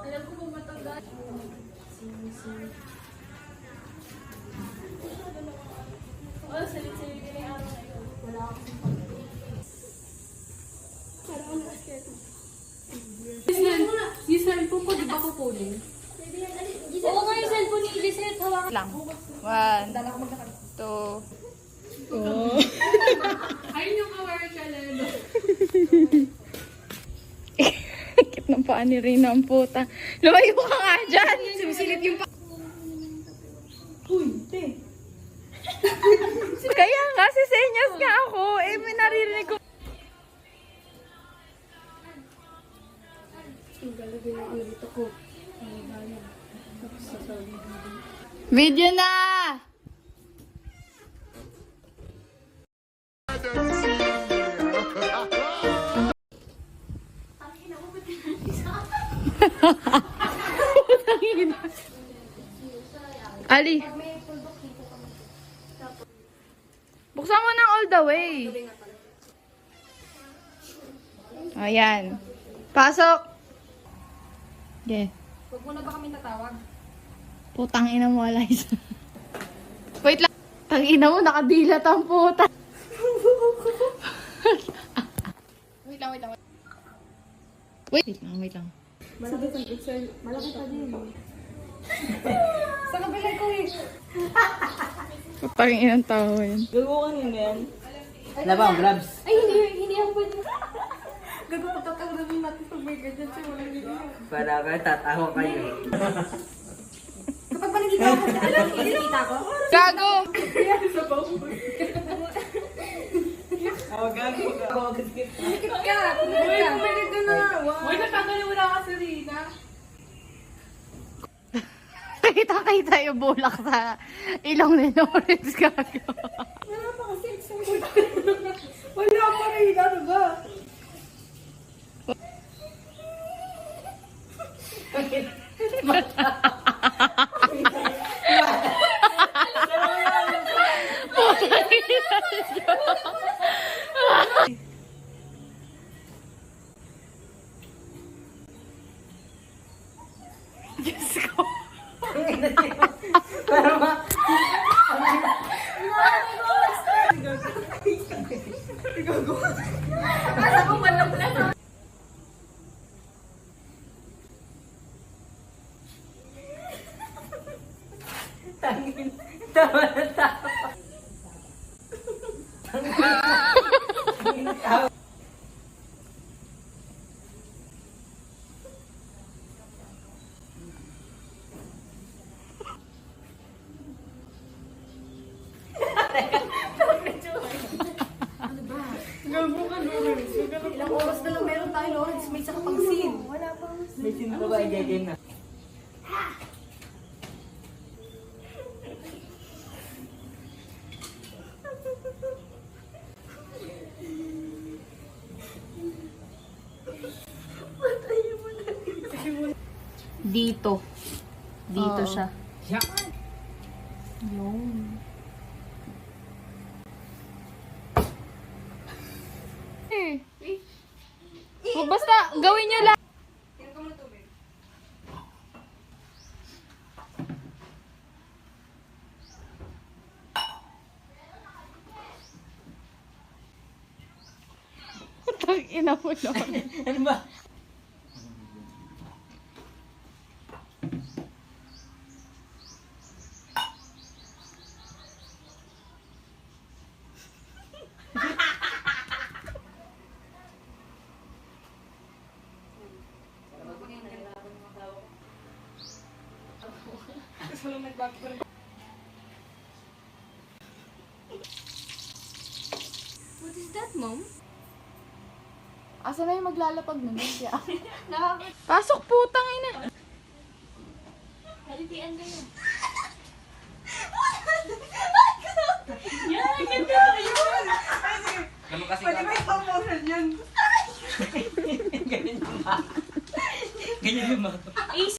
Alam ko kung matanda. Oh, salit-salit ka na yung araw na yun. Wala akong parang ang basket. Yung cellphone ko, di ba kukunin? Oo nga yung cellphone ni Giselle, hawakan Lang. 1, 2. Ayun yung kawara siya lalo. Kit ng paa ni Rina ang puta. Lumayo ka nga dyan! Sumisilip yung paa. Uy, te. Kaya nga, sisenyas nga ako. Eh, may naririnig ko. Ang galagay ng ulit ako. Video na! Ali. Buksan mo ng all the way. Ayan. Pasok. Okay. Huwag mo na ba kami tatawag? Putang ina mo, Eliza. Wait lang. Tang ina mo, nakadilat ang puta. Wait lang. Wait lang. Malaki pa din. Malaki pa din. Sa kabilay ko eh. Putang ina ang tao yan. Gagawa kanina yan. Labang, gloves. Ay, hindi ako pwede. Gago pagkakagawin natin pag may ganyan siya. Walang video. Para kayo, tatawa kayo. Kapag panagita ako, alam mo, nakikita ko. Gago! Oh, gago ka. Pikit ka. Pumili ka na. Uy, natanggalin mo na kasi Rina. Kita yung bulak sa ilong ni Lawrence. Gago. Wala pa kasi. Wala pa Rina. Ano ba? Diyos ko. Asa ko walang na. Tangin. Tawa na tawa. Gago ka, Lawrence. Ilang oras na lang meron tayo, Lawrence. May isa ka pang scene. Wala pang scene. May sino ba i-game na? Dito. Dito Oo. siya. Yung. Oh, basta, gawin nyo lang. Tang ina mo naman. Ano ba? What is that, Mom? Asa na yung maglalapag nun? Siya. Pasok, putang ina. Halitian ka yun. Ano kasi pwede may promotion yun. Ganyan yung mga. Ganyan yung mga.